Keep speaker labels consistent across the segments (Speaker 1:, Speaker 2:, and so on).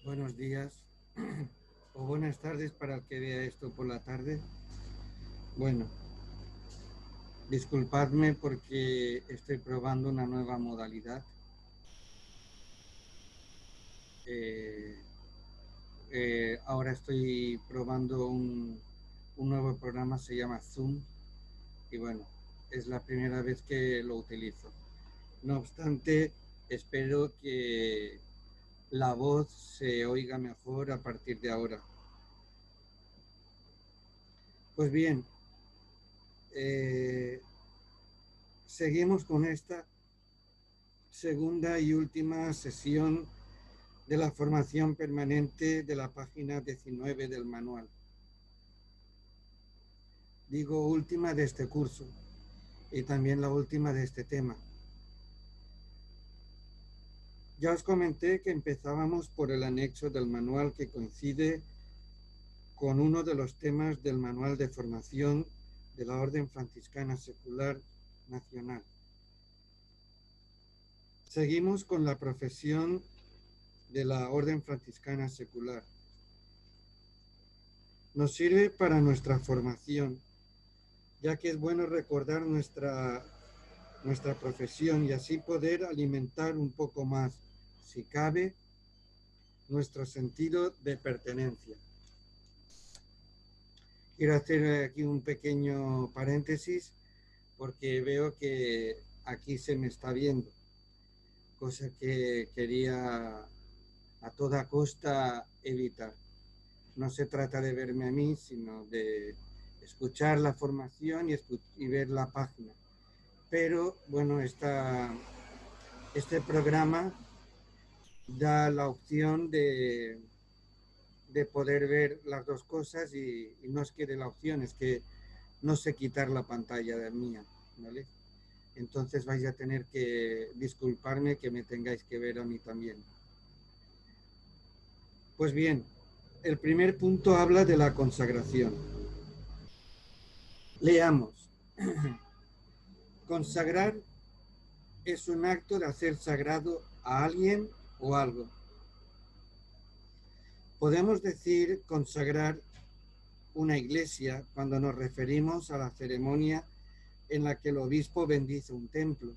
Speaker 1: Buenos días o buenas tardes para el que vea esto por la tarde. Bueno, disculpadme porque estoy probando una nueva modalidad. Eh, Ahora estoy probando un nuevo programa, se llama Zoom, y bueno, es la primera vez que lo utilizo. No obstante, espero que la voz se oiga mejor a partir de ahora. Pues bien, seguimos con esta segunda y última sesión de la formación permanente de la página 19 del manual. Digo última de este curso y también la última de este tema. Ya os comenté que empezábamos por el anexo del manual que coincide con uno de los temas del manual de formación de la Orden Franciscana Secular Nacional. Seguimos con la profesión de la Orden Franciscana Secular. Nos sirve para nuestra formación, ya que es bueno recordar nuestra profesión y así poder alimentar un poco más, si cabe, nuestro sentido de pertenencia. Quiero hacer aquí un pequeño paréntesis porque veo que aquí se me está viendo, cosa que quería a toda costa evitar. No se trata de verme a mí, sino de escuchar la formación y ver la página. Pero bueno, este programa da la opción de poder ver las dos cosas y no es que de la opción, es que no sé quitar la pantalla de mía, ¿vale? Entonces vais a tener que disculparme que me tengáis que ver a mí también. Pues bien, el primer punto habla de la consagración. Leamos. Consagrar es un acto de hacer sagrado a alguien o algo. Podemos decir consagrar una iglesia cuando nos referimos a la ceremonia en la que el obispo bendice un templo.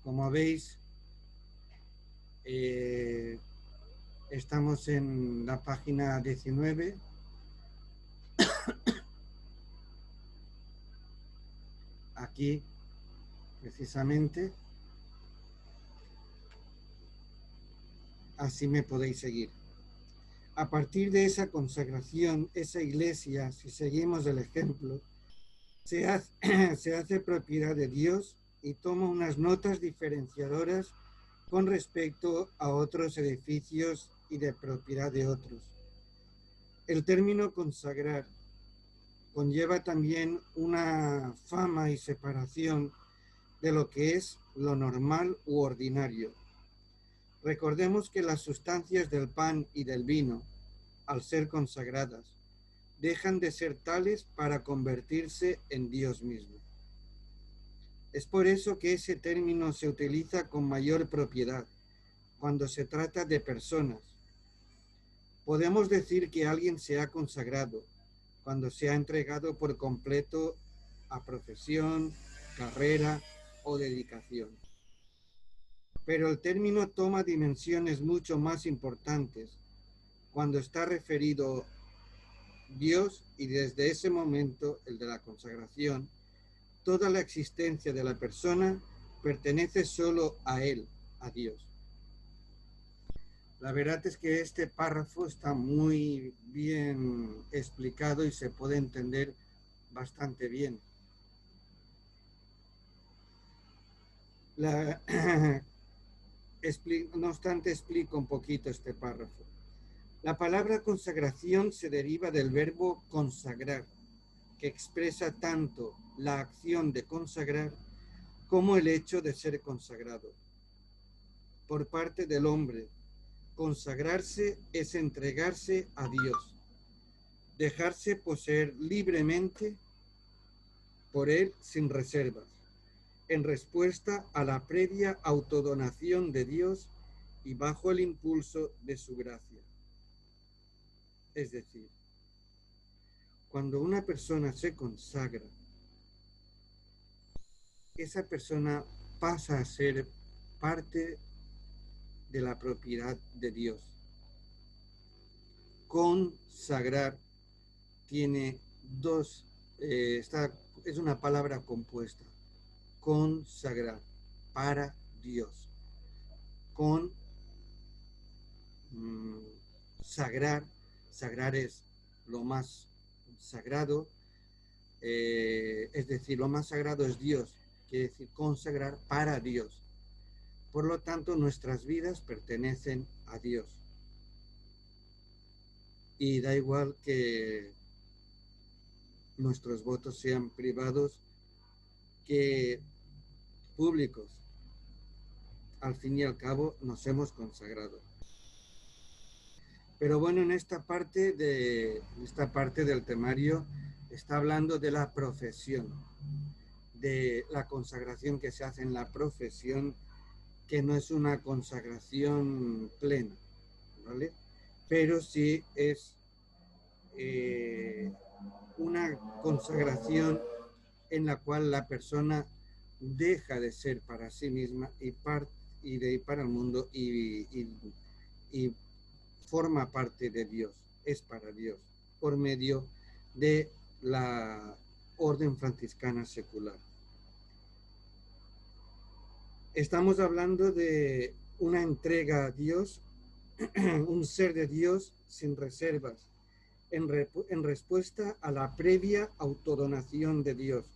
Speaker 1: Como veis, estamos en la página 19. Aquí, precisamente, así me podéis seguir. A partir de esa consagración, esa iglesia, si seguimos el ejemplo, se hace propiedad de Dios y toma unas notas diferenciadoras con respecto a otros edificios y de propiedad de otros. El término consagrar conlleva también una fama y separación de lo que es lo normal u ordinario. Recordemos que las sustancias del pan y del vino, al ser consagradas, dejan de ser tales para convertirse en Dios mismo. Es por eso que ese término se utiliza con mayor propiedad cuando se trata de personas. Podemos decir que alguien se ha consagrado cuando se ha entregado por completo a profesión, carrera o dedicación. Pero el término toma dimensiones mucho más importantes cuando está referido Dios y desde ese momento, el de la consagración, toda la existencia de la persona pertenece solo a Él, a Dios. La verdad es que este párrafo está muy bien explicado y se puede entender bastante bien. No obstante, explico un poquito este párrafo. La palabra consagración se deriva del verbo consagrar, que expresa tanto la acción de consagrar como el hecho de ser consagrado. Por parte del hombre, consagrarse es entregarse a Dios, dejarse poseer libremente por Él sin reservas, en respuesta a la previa autodonación de Dios y bajo el impulso de su gracia. Es decir, cuando una persona se consagra, esa persona pasa a ser parte de la propiedad de Dios. Consagrar tiene dos, es una palabra compuesta. Consagrar, para Dios. Sagrar, sagrar es lo más sagrado, es decir, lo más sagrado es Dios, quiere decir consagrar para Dios. Por lo tanto, nuestras vidas pertenecen a Dios. Y da igual que nuestros votos sean privados que públicos. Al fin y al cabo, nos hemos consagrado. Pero bueno, en esta parte del temario está hablando de la profesión, de la consagración que se hace en la profesión, que no es una consagración plena, ¿vale? Pero sí es una consagración en la cual la persona deja de ser para sí misma y de ir para el mundo y forma parte de Dios, es para Dios, por medio de la orden franciscana secular. Estamos hablando de una entrega a Dios, un ser de Dios sin reservas, en respuesta a la previa autodonación de Dios.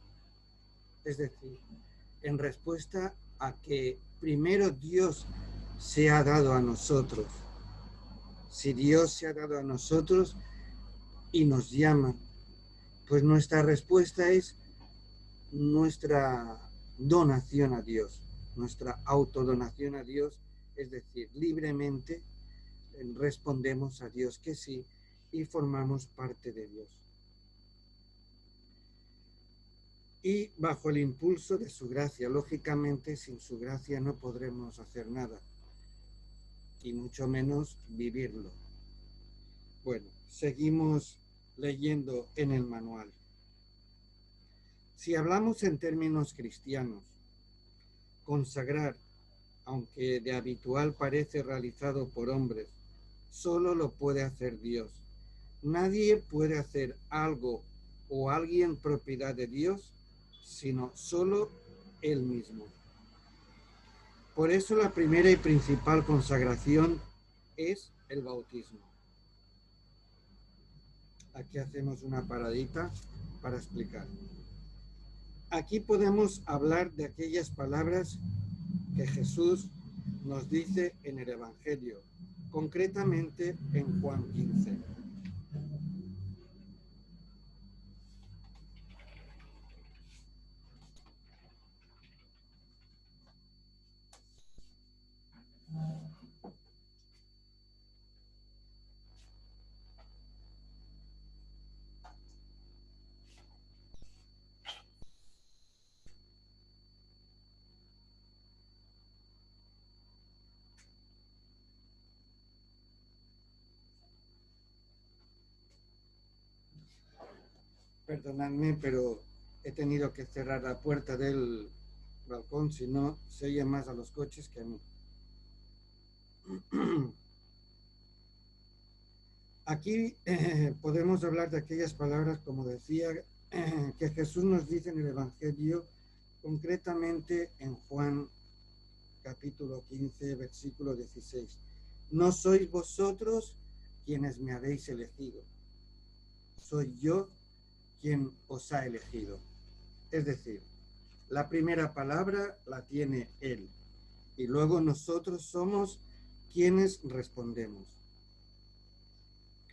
Speaker 1: Es decir, en respuesta a que primero Dios se ha dado a nosotros. Si Dios se ha dado a nosotros y nos llama, pues nuestra respuesta es nuestra donación a Dios, nuestra autodonación a Dios, es decir, libremente respondemos a Dios que sí y formamos parte de Dios. Y bajo el impulso de su gracia, lógicamente sin su gracia no podremos hacer nada, y mucho menos vivirlo. Bueno, seguimos leyendo en el manual. Si hablamos en términos cristianos, consagrar, aunque de habitual parece realizado por hombres, solo lo puede hacer Dios. Nadie puede hacer algo o alguien propiedad de Dios, sino solo Él mismo. Por eso la primera y principal consagración es el bautismo. Aquí hacemos una paradita para explicar. Aquí podemos hablar de aquellas palabras que Jesús nos dice en el Evangelio, concretamente en Juan 15. Perdonadme, pero he tenido que cerrar la puerta del balcón, si no se oye más a los coches que a mí. Aquí podemos hablar de aquellas palabras, como decía, que Jesús nos dice en el Evangelio, concretamente en Juan capítulo 15, versículo 16. No sois vosotros quienes me habéis elegido, soy yo quien os ha elegido. Es decir, la primera palabra la tiene Él y luego nosotros somos quienes respondemos.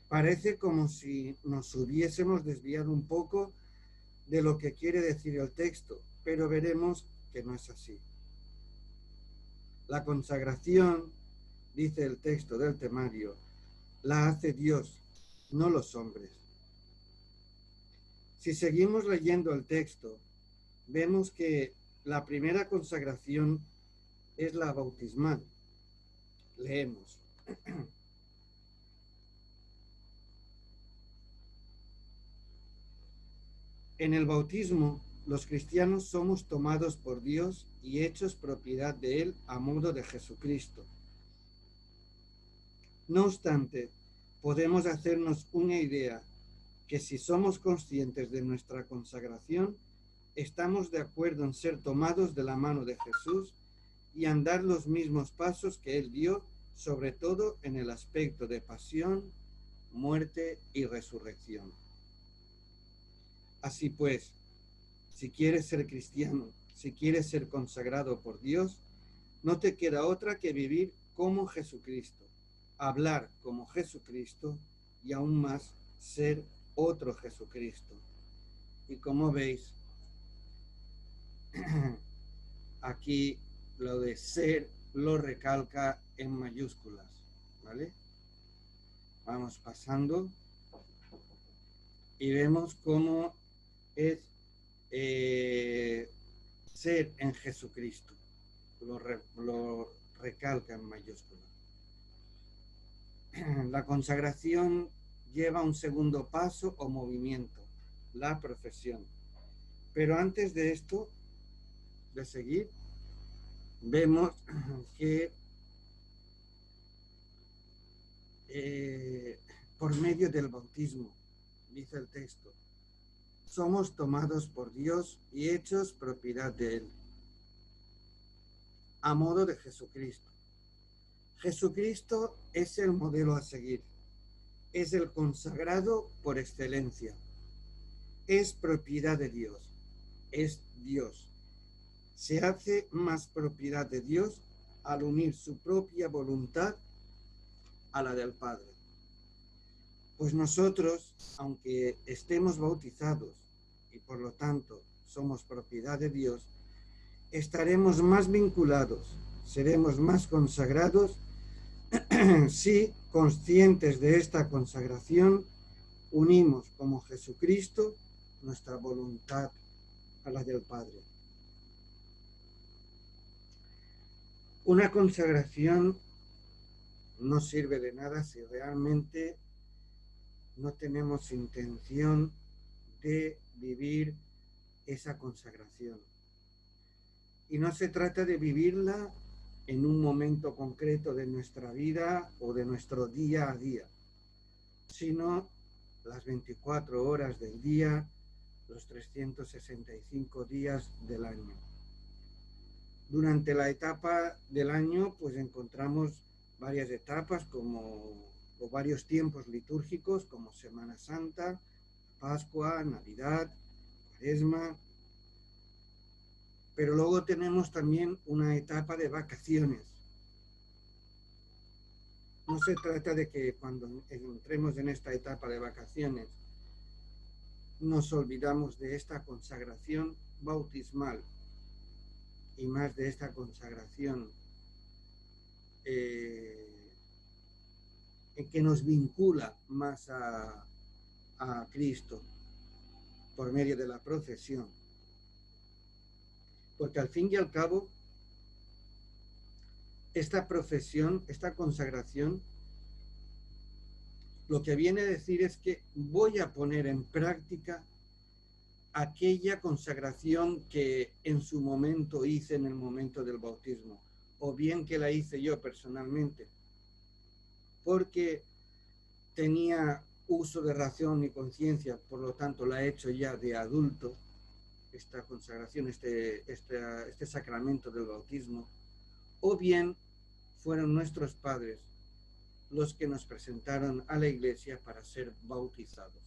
Speaker 1: Parece como si nos hubiésemos desviado un poco de lo que quiere decir el texto, pero veremos que no es así. La consagración, dice el texto del temario, la hace Dios, no los hombres. Si seguimos leyendo el texto, vemos que La primera consagración es la bautismal. Leemos. En el bautismo, los cristianos somos tomados por Dios y hechos propiedad de Él a modo de Jesucristo. No obstante, podemos hacernos una idea que si somos conscientes de nuestra consagración, estamos de acuerdo en ser tomados de la mano de Jesús y andar los mismos pasos que Él dio, sobre todo en el aspecto de pasión, muerte y resurrección. Así pues, si quieres ser cristiano, si quieres ser consagrado por Dios, no te queda otra que vivir como Jesucristo, hablar como Jesucristo y aún más ser otro Jesucristo. Y como veis, aquí lo de ser lo recalca en mayúsculas, ¿vale? Vamos pasando y vemos cómo es ser en Jesucristo. Lo recalca en mayúsculas. La consagración lleva un segundo paso o movimiento, la profesión. Pero antes de esto, de seguir, vemos que por medio del bautismo, dice el texto, somos tomados por Dios y hechos propiedad de Él, a modo de Jesucristo. Jesucristo es el modelo a seguir, es el consagrado por excelencia, es propiedad de Dios, es Dios. Se hace más propiedad de Dios al unir su propia voluntad a la del Padre. Pues nosotros, aunque estemos bautizados y por lo tanto somos propiedad de Dios, estaremos más vinculados, seremos más consagrados si, conscientes de esta consagración, unimos como Jesucristo nuestra voluntad a la del Padre. Una consagración no sirve de nada si realmente no tenemos intención de vivir esa consagración. Y no se trata de vivirla en un momento concreto de nuestra vida o de nuestro día a día, sino las 24 horas del día, los 365 días del año. Durante la etapa del año, pues encontramos varias etapas o varios tiempos litúrgicos como Semana Santa, Pascua, Navidad, Cuaresma. Pero luego tenemos también una etapa de vacaciones. No se trata de que cuando entremos en esta etapa de vacaciones nos olvidamos de esta consagración bautismal y más de esta consagración que nos vincula más a Cristo por medio de la profesión. Porque al fin y al cabo, esta profesión, esta consagración, lo que viene a decir es que voy a poner en práctica aquella consagración que en su momento hice en el momento del bautismo, o bien que la hice yo personalmente, porque tenía uso de razón y conciencia, por lo tanto la he hecho ya de adulto, esta consagración, este sacramento del bautismo, o bien fueron nuestros padres los que nos presentaron a la iglesia para ser bautizados.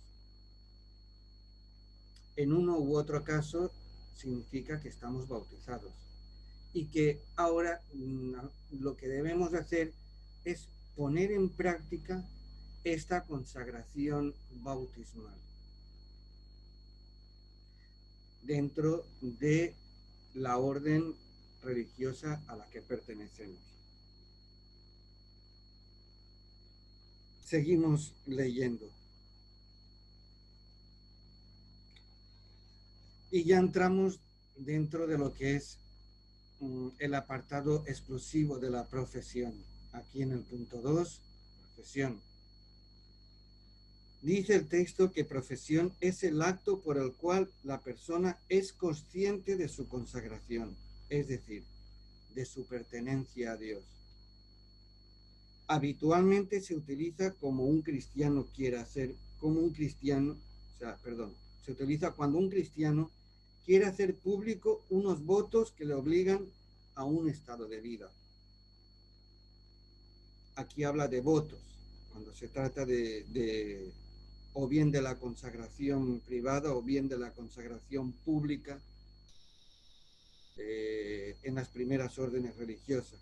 Speaker 1: En uno u otro caso significa que estamos bautizados y que ahora lo que debemos hacer es poner en práctica esta consagración bautismal dentro de la orden religiosa a la que pertenecemos. Seguimos leyendo. Y ya entramos dentro de lo que es el apartado exclusivo de la profesión. Aquí en el punto 2, profesión. Dice el texto que profesión es el acto por el cual la persona es consciente de su consagración, es decir, de su pertenencia a Dios. Habitualmente se utiliza como un cristiano quiere hacer, se utiliza cuando un cristiano quiere hacer público unos votos que le obligan a un estado de vida. Aquí habla de votos, cuando se trata de o bien de la consagración privada o bien de la consagración pública en las primeras órdenes religiosas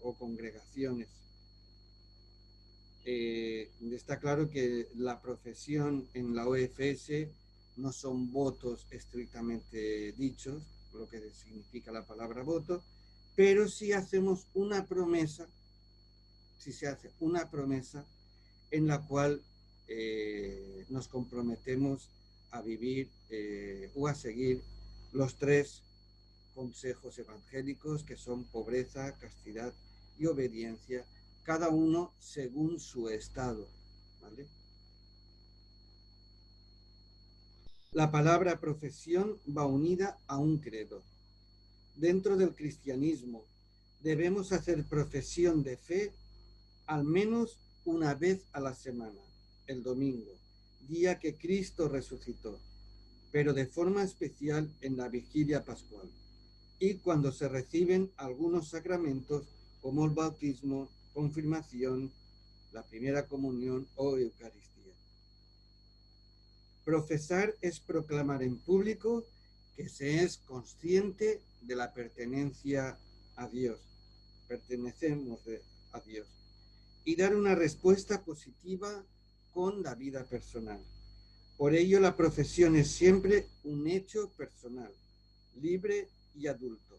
Speaker 1: o congregaciones. Está claro que la profesión en la OFS no son votos estrictamente dichos, lo que significa la palabra voto, pero sí hacemos una promesa, si se hace una promesa en la cual nos comprometemos a vivir o a seguir los 3 consejos evangélicos que son pobreza, castidad y obediencia, cada uno según su estado, ¿vale? La palabra profesión va unida a un credo. Dentro del cristianismo debemos hacer profesión de fe al menos una vez a la semana, el domingo, día que Cristo resucitó, pero de forma especial en la vigilia pascual y cuando se reciben algunos sacramentos como el bautismo, confirmación, la primera comunión o Eucaristía. Profesar es proclamar en público que se es consciente de la pertenencia a Dios, pertenecemos a Dios, y dar una respuesta positiva con la vida personal. Por ello, la profesión es siempre un hecho personal, libre y adulto.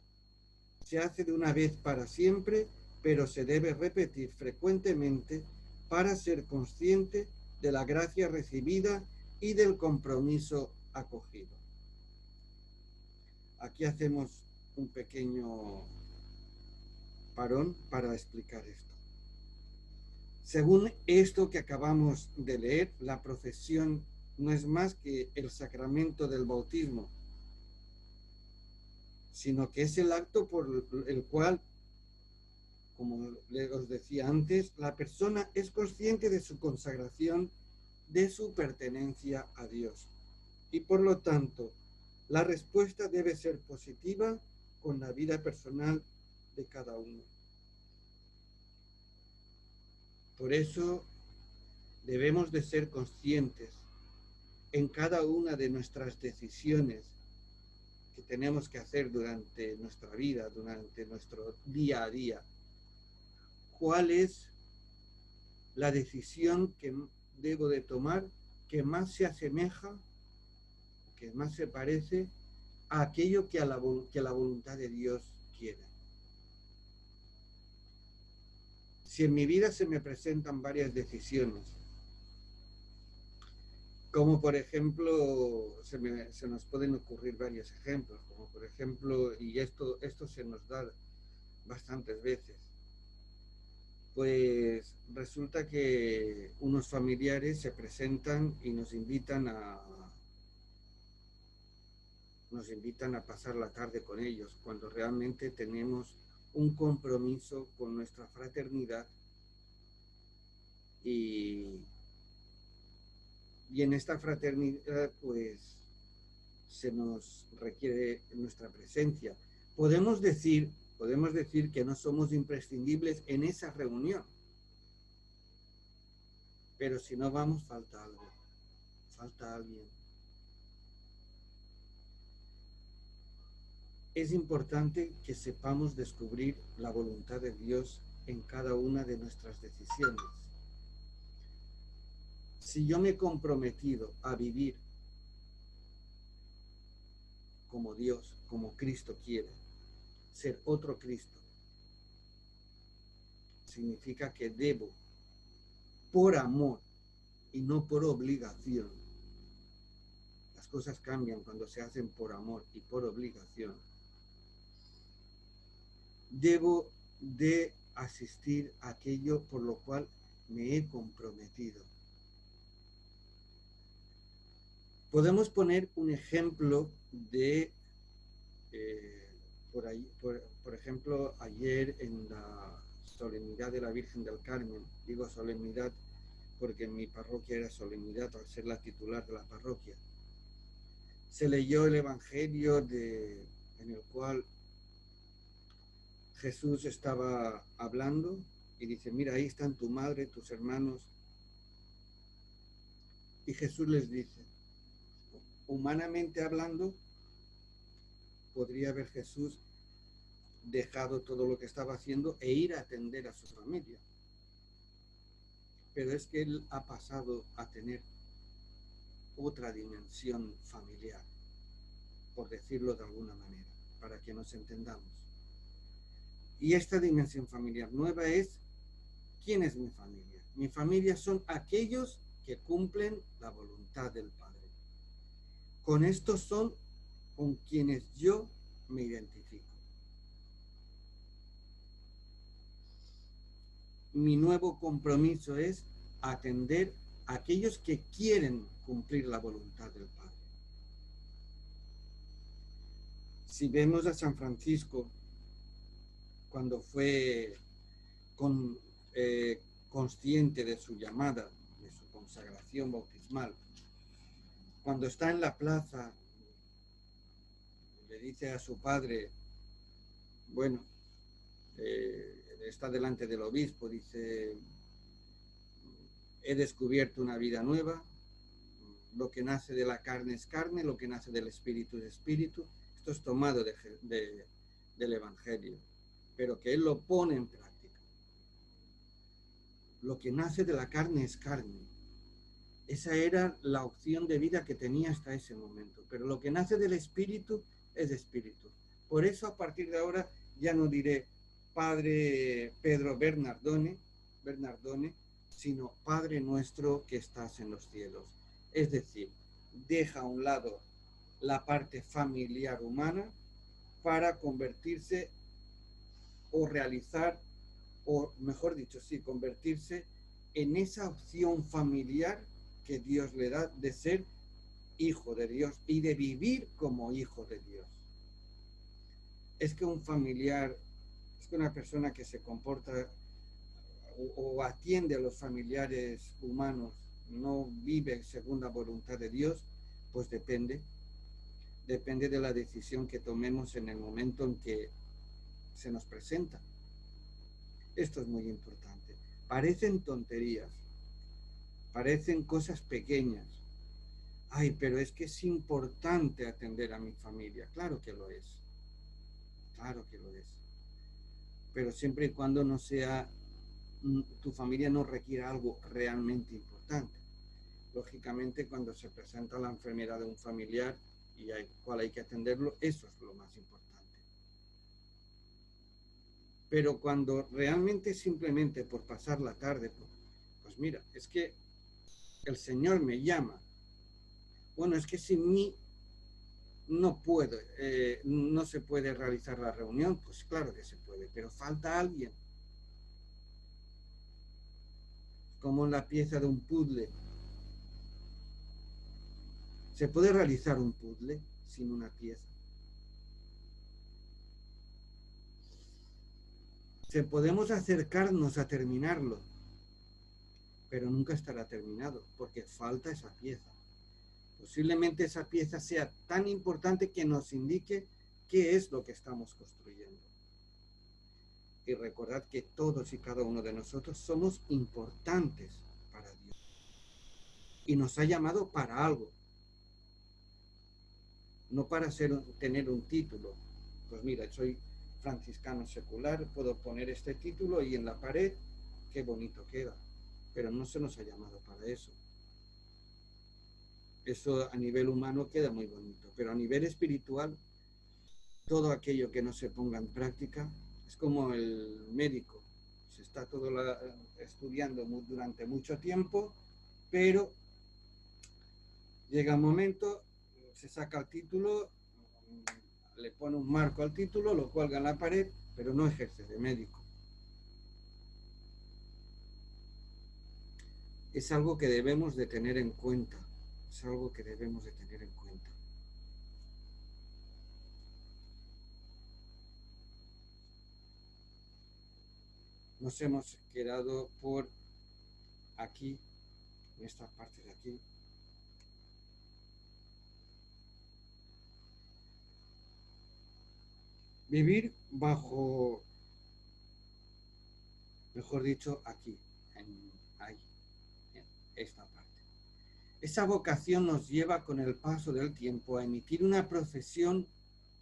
Speaker 1: Se hace de una vez para siempre, pero se debe repetir frecuentemente para ser consciente de la gracia recibida y del compromiso acogido. Aquí hacemos un pequeño parón para explicar esto. Según esto que acabamos de leer, la profesión no es más que el sacramento del bautismo, sino que es el acto por el cual, como os decía antes, la persona es consciente de su consagración, de su pertenencia a Dios. Y por lo tanto, la respuesta debe ser positiva con la vida personal de cada uno. Por eso debemos de ser conscientes en cada una de nuestras decisiones que tenemos que hacer durante nuestra vida, durante nuestro día a día. ¿Cuál es la decisión que debo de tomar que más se asemeja, que más se parece a aquello que la voluntad de Dios quiere? Si en mi vida se me presentan varias decisiones, como por ejemplo, se nos pueden ocurrir varios ejemplos, como por ejemplo, y esto se nos da bastantes veces, pues resulta que unos familiares se presentan y nos invitan a pasar la tarde con ellos, cuando realmente tenemos un compromiso con nuestra fraternidad y en esta fraternidad pues se nos requiere nuestra presencia. Podemos decir que no somos imprescindibles en esa reunión, pero si no vamos falta algo, falta alguien. Es importante que sepamos descubrir la voluntad de Dios en cada una de nuestras decisiones. Si yo me he comprometido a vivir como Dios, como Cristo quiere, ser otro Cristo, significa que debo, por amor y no por obligación, las cosas cambian cuando se hacen por amor y por obligación, debo de asistir a aquello por lo cual me he comprometido. Podemos poner un ejemplo de, por ejemplo, ayer en la solemnidad de la Virgen del Carmen, digo solemnidad porque en mi parroquia era solemnidad al ser la titular de la parroquia, se leyó el Evangelio en el cual Jesús estaba hablando y dice, mira, ahí están tu madre, tus hermanos. Y Jesús les dice, humanamente hablando, podría haber Jesús dejado todo lo que estaba haciendo e ir a atender a su familia. Pero es que él ha pasado a tener otra dimensión familiar, por decirlo de alguna manera, para que nos entendamos. Y esta dimensión familiar nueva es, ¿quién es mi familia? Mi familia son aquellos que cumplen la voluntad del Padre. Con estos son con quienes yo me identifico. Mi nuevo compromiso es atender a aquellos que quieren cumplir la voluntad del Padre. Si vemos a San Francisco, cuando fue consciente de su llamada, de su consagración bautismal, cuando está en la plaza, le dice a su padre, bueno, está delante del obispo, dice, he descubierto una vida nueva, lo que nace de la carne es carne, lo que nace del espíritu es espíritu. Esto es tomado del Evangelio, pero que él lo pone en práctica. Lo que nace de la carne es carne. Esa era la opción de vida que tenía hasta ese momento, pero lo que nace del espíritu es espíritu. Por eso a partir de ahora ya no diré Padre Pedro Bernardone, sino Padre nuestro que estás en los cielos. Es decir, deja a un lado la parte familiar humana para convertirse o realizar, o mejor dicho, sí, convertirse en esa opción familiar que Dios le da de ser hijo de Dios y de vivir como hijo de Dios. Es que un familiar, es que una persona que se comporta o atiende a los familiares humanos no vive según la voluntad de Dios, pues depende de la decisión que tomemos en el momento en que se nos presenta. Esto es muy importante. Parecen tonterías, parecen cosas pequeñas. Ay, pero es que es importante atender a mi familia. Claro que lo es. Claro que lo es. Pero siempre y cuando no sea, tu familia no requiera algo realmente importante. Lógicamente, cuando se presenta la enfermedad de un familiar y al cual hay que atenderlo, eso es lo más importante. Pero cuando realmente simplemente por pasar la tarde, pues mira, es que el Señor me llama. Bueno, es que sin mí no puedo, no se puede realizar la reunión. Pues claro que se puede, pero falta alguien. Como la pieza de un puzzle. ¿Se puede realizar un puzzle sin una pieza? Podemos acercarnos a terminarlo, pero nunca estará terminado porque falta esa pieza. Posiblemente esa pieza sea tan importante que nos indique qué es lo que estamos construyendo. Y recordad que todos y cada uno de nosotros somos importantes para Dios. Y nos ha llamado para algo. No para tener un título. Pues mira, soy franciscano secular, puedo poner este título y en la pared, qué bonito queda. Pero no se nos ha llamado para eso. Eso a nivel humano queda muy bonito, pero a nivel espiritual, todo aquello que no se ponga en práctica es como el médico. Se está estudiando durante mucho tiempo, pero llega un momento, se saca el título, le pone un marco al título, lo cuelga en la pared, pero no ejerce de médico. Es algo que debemos de tener en cuenta, es algo que debemos de tener en cuenta. Nos hemos quedado por aquí, en esta parte de aquí. Vivir bajo, mejor dicho, aquí, ahí, en esta parte. Esa vocación nos lleva con el paso del tiempo a emitir una profesión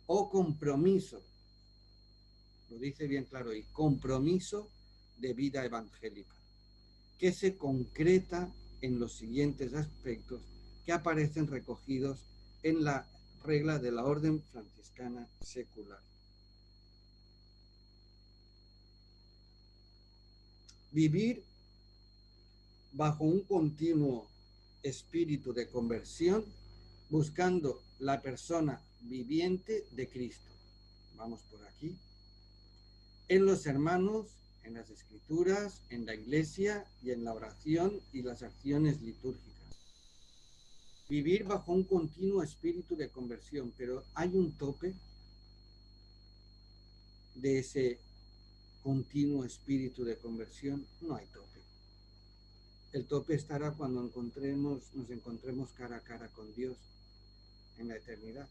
Speaker 1: o compromiso, lo dice bien claro, y compromiso de vida evangélica, que se concreta en los siguientes aspectos que aparecen recogidos en la regla de la Orden Franciscana Secular. Vivir bajo un continuo espíritu de conversión, buscando la persona viviente de Cristo. Vamos por aquí. En los hermanos, en las escrituras, en la iglesia y en la oración y las acciones litúrgicas. Vivir bajo un continuo espíritu de conversión, pero hay un tope de ese continuo espíritu de conversión. No hay tope. El tope estará cuando nos encontremos cara a cara con Dios en la eternidad.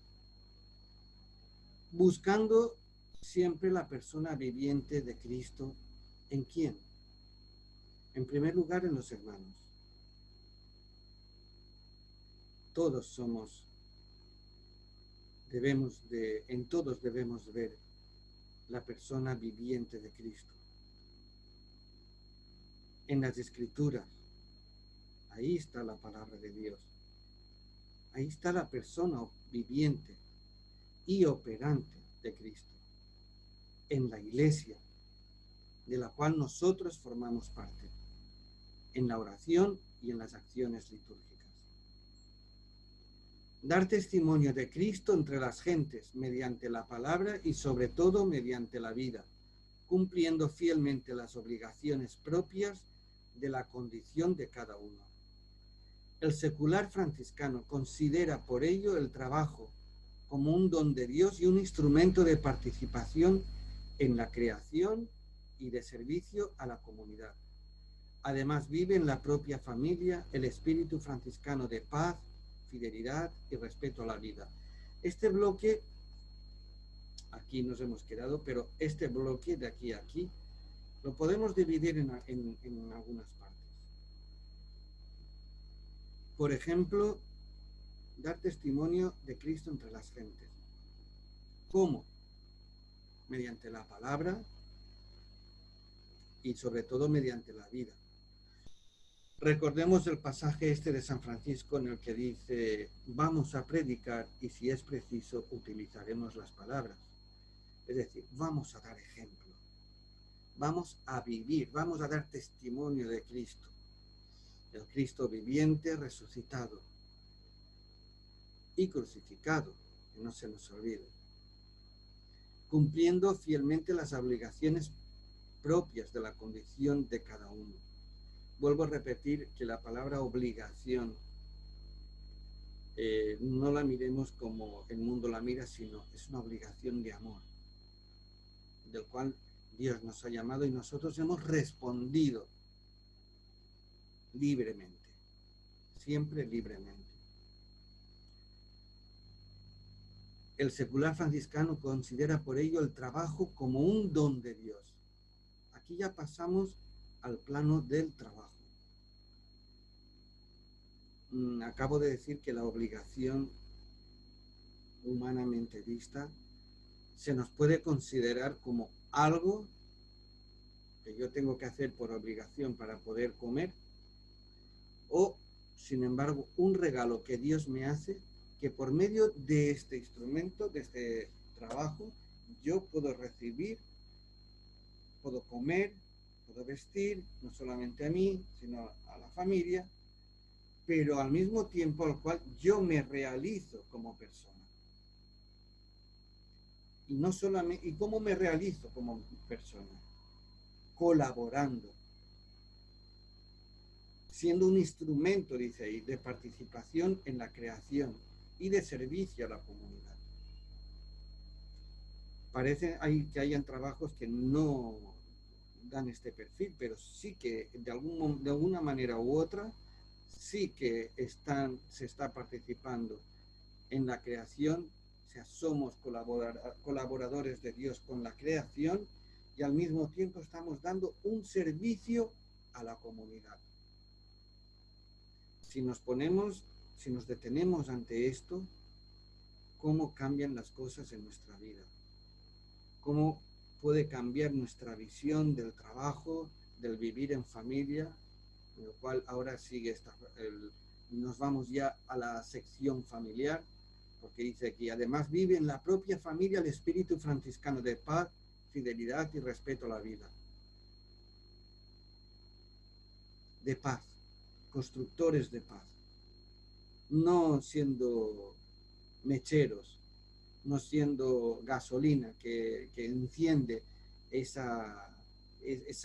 Speaker 1: Buscando siempre la persona viviente de Cristo. ¿En quién? En primer lugar, en los hermanos. Todos somos, en todos debemos ver la persona viviente de Cristo. En las Escrituras, ahí está la palabra de Dios. Ahí está la persona viviente y operante de Cristo. En la iglesia, de la cual nosotros formamos parte. En la oración y en las acciones litúrgicas. Dar testimonio de Cristo entre las gentes mediante la palabra y sobre todo mediante la vida, cumpliendo fielmente las obligaciones propias de la condición de cada uno. El secular franciscano considera por ello el trabajo como un don de Dios y un instrumento de participación en la creación y de servicio a la comunidad. Además, vive en la propia familia el espíritu franciscano de paz, fidelidad y respeto a la vida. Este bloque, aquí nos hemos quedado, pero este bloque de aquí a aquí, lo podemos dividir en algunas partes. Por ejemplo, dar testimonio de Cristo entre las gentes. ¿Cómo? Mediante la palabra y sobre todo mediante la vida. Recordemos el pasaje este de San Francisco en el que dice, vamos a predicar y si es preciso utilizaremos las palabras. Es decir, vamos a dar ejemplo, vamos a vivir, vamos a dar testimonio de Cristo, el Cristo viviente, resucitado y crucificado, que no se nos olvide, cumpliendo fielmente las obligaciones propias de la condición de cada uno. Vuelvo a repetir que la palabra obligación no la miremos como el mundo la mira, sino es una obligación de amor, del cual Dios nos ha llamado y nosotros hemos respondido libremente, siempre libremente. El secular franciscano considera por ello el trabajo como un don de Dios. Aquí ya pasamos al plano del trabajo. Acabo de decir que la obligación humanamente vista se nos puede considerar como algo que yo tengo que hacer por obligación para poder comer, o, sin embargo, un regalo que Dios me hace, que por medio de este instrumento, de este trabajo, yo puedo recibir, puedo comer, puedo vestir, no solamente a mí, sino a la familia, pero al mismo tiempo al cual yo me realizo como persona. Y no solamente, ¿y cómo me realizo como persona? Colaborando, siendo un instrumento, dice ahí, de participación en la creación y de servicio a la comunidad. Parece que hayan trabajos que no dan este perfil, pero sí que de alguna manera u otra, sí que se está participando en la creación, o sea, somos colaboradores de Dios con la creación y al mismo tiempo estamos dando un servicio a la comunidad. Si nos detenemos ante esto, ¿cómo cambian las cosas en nuestra vida? ¿Cómo puede cambiar nuestra visión del trabajo, del vivir en familia? Con lo cual ahora sigue nos vamos ya a la sección familiar, porque dice aquí, además vive en la propia familia el espíritu franciscano de paz, fidelidad y respeto a la vida. De paz, constructores de paz, no siendo mecheros, no siendo gasolina que enciende esa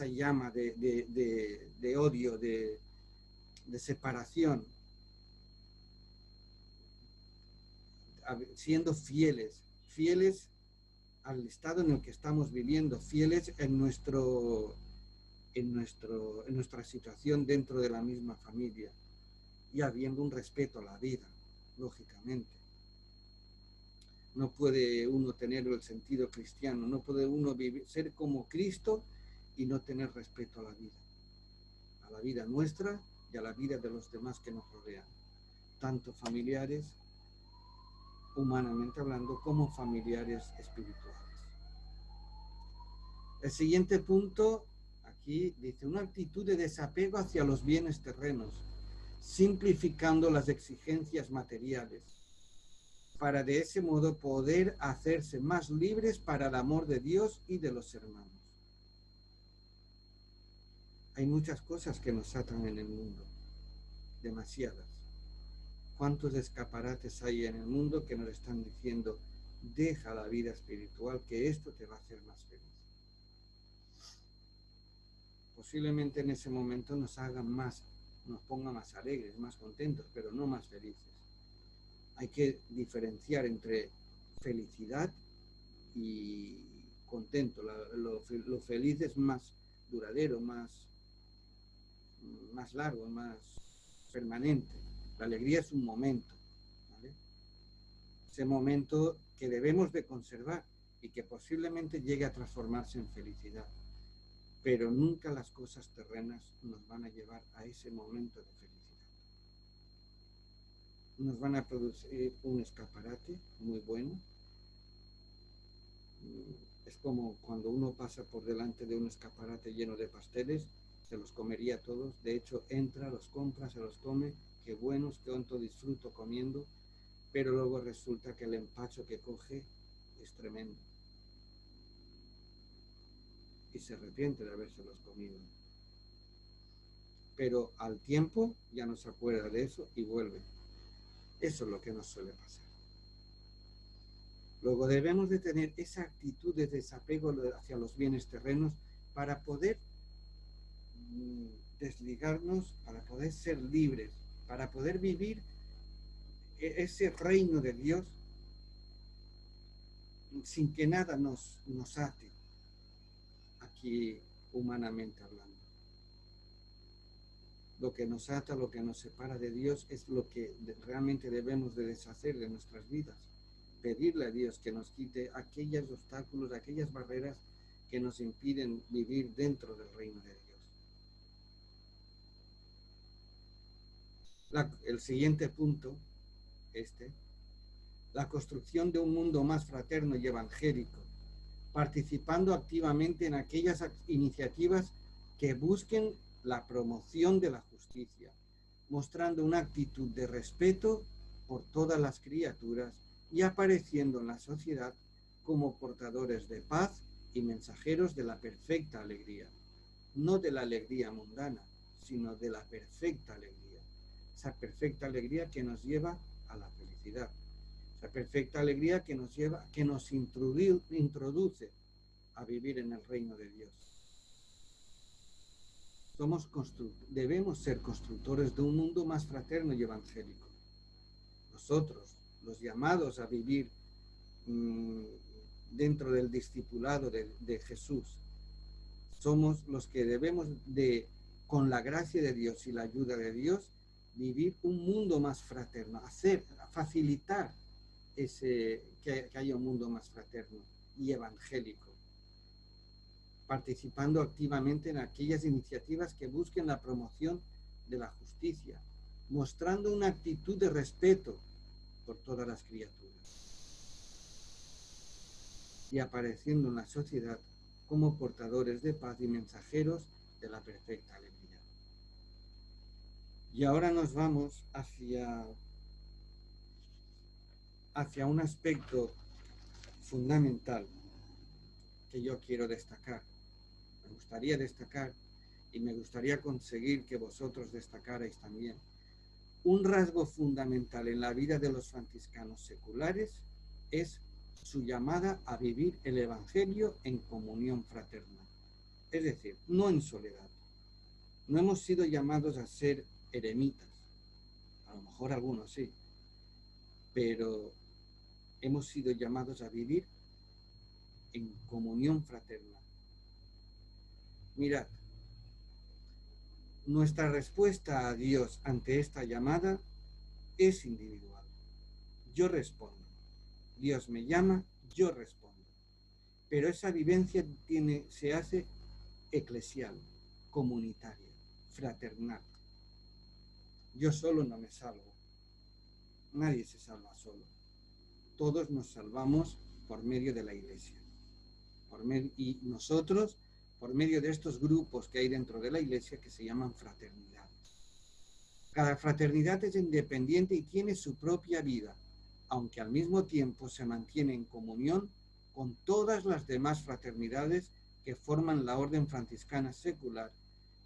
Speaker 1: llama de odio, de separación, siendo fieles al estado en el que estamos viviendo, fieles en nuestra situación dentro de la misma familia y habiendo un respeto a la vida, lógicamente. No puede uno tener el sentido cristiano, no puede uno ser como Cristo y no tener respeto a la vida nuestra y a la vida de los demás que nos rodean, tanto familiares, humanamente hablando, como familiares espirituales. El siguiente punto, aquí dice, una actitud de desapego hacia los bienes terrenos, simplificando las exigencias materiales, para de ese modo poder hacerse más libres para el amor de Dios y de los hermanos. Hay muchas cosas que nos atan en el mundo, demasiadas. ¿Cuántos escaparates hay en el mundo que nos están diciendo, deja la vida espiritual, que esto te va a hacer más feliz? Posiblemente en ese momento nos ponga más alegres, más contentos, pero no más felices. Hay que diferenciar entre felicidad y contento. Lo feliz es más duradero, más largo, más permanente. La alegría es un momento, ¿vale? Ese momento que debemos de conservar y que posiblemente llegue a transformarse en felicidad. Pero nunca las cosas terrenas nos van a llevar a ese momento de felicidad. Nos van a producir un escaparate muy bueno. Es como cuando uno pasa por delante de un escaparate lleno de pasteles, se los comería todos. De hecho, entra, los compra, se los come. Qué buenos, qué honto disfruto comiendo. Pero luego resulta que el empacho que coge es tremendo. Y se arrepiente de habérselos comido. Pero al tiempo ya no se acuerda de eso y vuelve. Eso es lo que nos suele pasar. Luego debemos de tener esa actitud de desapego hacia los bienes terrenos para poder desligarnos, para poder ser libres, para poder vivir ese reino de Dios sin que nada nos ate, aquí humanamente hablando. Lo que nos ata, lo que nos separa de Dios es lo que realmente debemos de deshacer de nuestras vidas. Pedirle a Dios que nos quite aquellos obstáculos, aquellas barreras que nos impiden vivir dentro del reino de Dios. El siguiente punto, la construcción de un mundo más fraterno y evangélico, participando activamente en aquellas iniciativas que busquen la promoción de la justicia, mostrando una actitud de respeto por todas las criaturas y apareciendo en la sociedad como portadores de paz y mensajeros de la perfecta alegría, no de la alegría mundana, sino de la perfecta alegría, esa perfecta alegría que nos lleva a la felicidad, esa perfecta alegría que nos lleva, que nos introduce a vivir en el reino de Dios. Debemos ser constructores de un mundo más fraterno y evangélico. Nosotros, los llamados a vivir dentro del discipulado de Jesús, somos los que debemos de, con la gracia de Dios y la ayuda de Dios, vivir un mundo más fraterno, facilitar que haya un mundo más fraterno y evangélico, participando activamente en aquellas iniciativas que busquen la promoción de la justicia, mostrando una actitud de respeto por todas las criaturas y apareciendo en la sociedad como portadores de paz y mensajeros de la perfecta alegría. Y ahora nos vamos hacia un aspecto fundamental que yo quiero destacar. Me gustaría destacar y me gustaría conseguir que vosotros destacarais también. Un rasgo fundamental en la vida de los franciscanos seculares es su llamada a vivir el Evangelio en comunión fraterna. Es decir, no en soledad. No hemos sido llamados a ser eremitas. A lo mejor algunos sí. Pero hemos sido llamados a vivir en comunión fraterna. Mirad, nuestra respuesta a Dios ante esta llamada es individual. Yo respondo. Dios me llama, yo respondo. Pero esa vivencia se hace eclesial, comunitaria, fraternal. Yo solo no me salvo. Nadie se salva solo. Todos nos salvamos por medio de la Iglesia. Y nosotros, por medio de estos grupos que hay dentro de la Iglesia que se llaman fraternidades. Cada fraternidad es independiente y tiene su propia vida, aunque al mismo tiempo se mantiene en comunión con todas las demás fraternidades que forman la orden franciscana secular,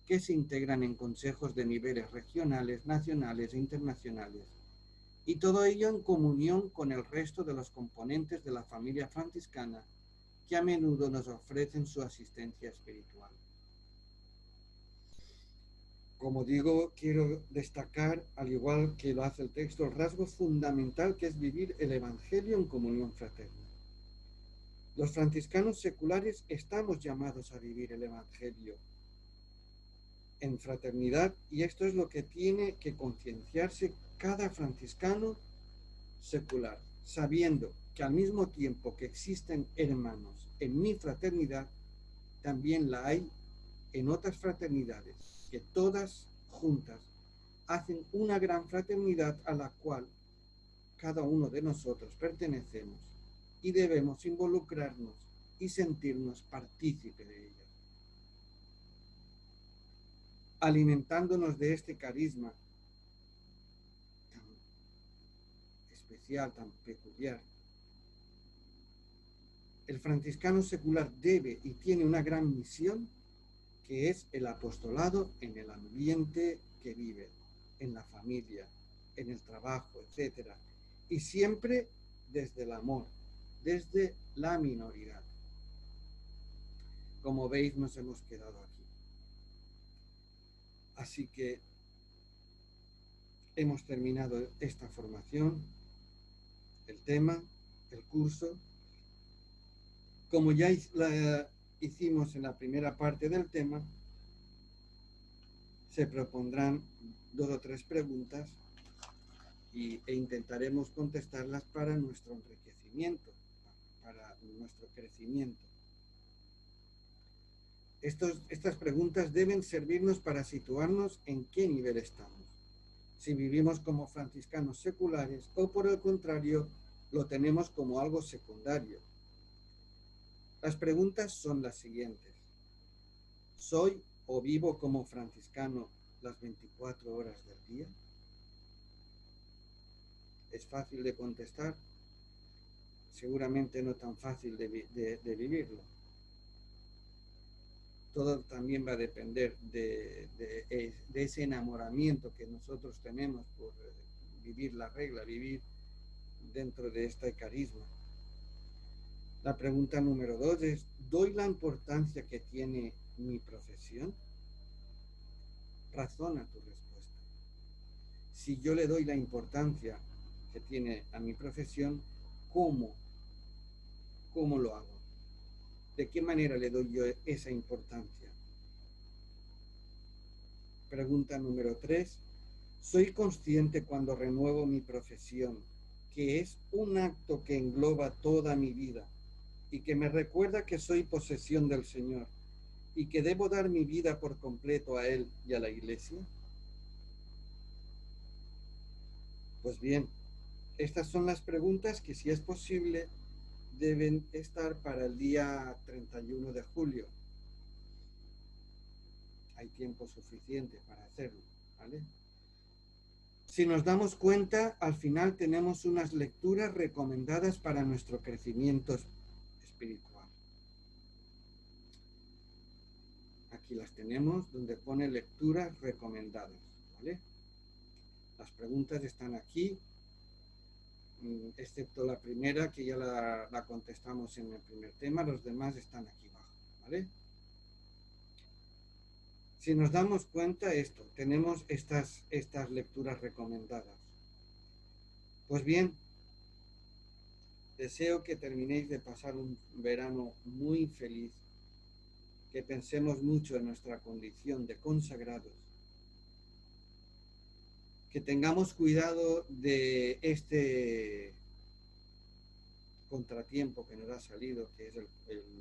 Speaker 1: que se integran en consejos de niveles regionales, nacionales e internacionales, y todo ello en comunión con el resto de los componentes de la familia franciscana, que a menudo nos ofrecen su asistencia espiritual. Como digo, quiero destacar, al igual que lo hace el texto, el rasgo fundamental que es vivir el Evangelio en comunión fraterna. Los franciscanos seculares estamos llamados a vivir el Evangelio en fraternidad, y esto es lo que tiene que concienciarse cada franciscano secular, sabiendo que al mismo tiempo que existen hermanos en mi fraternidad, también la hay en otras fraternidades, que todas juntas hacen una gran fraternidad a la cual cada uno de nosotros pertenecemos y debemos involucrarnos y sentirnos partícipe de ella. Alimentándonos de este carisma tan especial, tan peculiar, el franciscano secular debe y tiene una gran misión, que es el apostolado en el ambiente que vive, en la familia, en el trabajo, etc. Y siempre desde el amor, desde la minoridad. Como veis, nos hemos quedado aquí. Así que hemos terminado esta formación, el tema, el curso. Como ya hicimos en la primera parte del tema, se propondrán 2 o 3 preguntas e intentaremos contestarlas para nuestro enriquecimiento, para nuestro crecimiento. Estas preguntas deben servirnos para situarnos en qué nivel estamos. Si vivimos como franciscanos seculares o, por el contrario, lo tenemos como algo secundario. Las preguntas son las siguientes. ¿Soy o vivo como franciscano las 24 horas del día? ¿Es fácil de contestar? Seguramente no tan fácil de vivirlo. todo también va a depender de ese enamoramiento que nosotros tenemos por vivir la regla, vivir dentro de este carisma. La pregunta número 2 es, ¿doy la importancia que tiene mi profesión? Razona tu respuesta. Si yo le doy la importancia que tiene a mi profesión, ¿cómo? ¿Cómo lo hago? ¿De qué manera le doy yo esa importancia? Pregunta número 3. ¿Soy consciente cuando renuevo mi profesión que es un acto que engloba toda mi vida y que me recuerda que soy posesión del Señor y que debo dar mi vida por completo a Él y a la Iglesia? Pues bien, estas son las preguntas que, si es posible, deben estar para el día 31 de julio. Hay tiempo suficiente para hacerlo, ¿vale? Si nos damos cuenta, al final tenemos unas lecturas recomendadas para nuestro crecimiento espiritual. Aquí las tenemos, donde pone lecturas recomendadas, ¿vale? Las preguntas están aquí, excepto la primera, que ya la contestamos en el primer tema. Los demás están aquí abajo, ¿vale? Si nos damos cuenta, tenemos estas lecturas recomendadas. Pues bien, deseo que terminéis de pasar un verano muy feliz, que pensemos mucho en nuestra condición de consagrados, que tengamos cuidado de este contratiempo que nos ha salido, que es el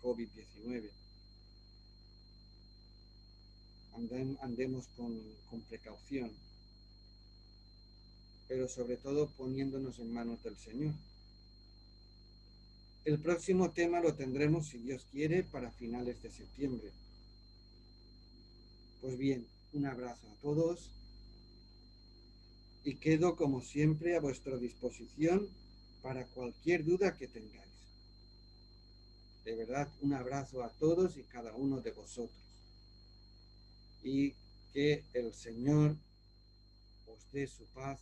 Speaker 1: COVID-19. Andemos con precaución, pero sobre todo poniéndonos en manos del Señor. El próximo tema lo tendremos, si Dios quiere, para finales de septiembre. Pues bien, un abrazo a todos y quedo como siempre a vuestra disposición para cualquier duda que tengáis. De verdad, un abrazo a todos y cada uno de vosotros. Y que el Señor os dé su paz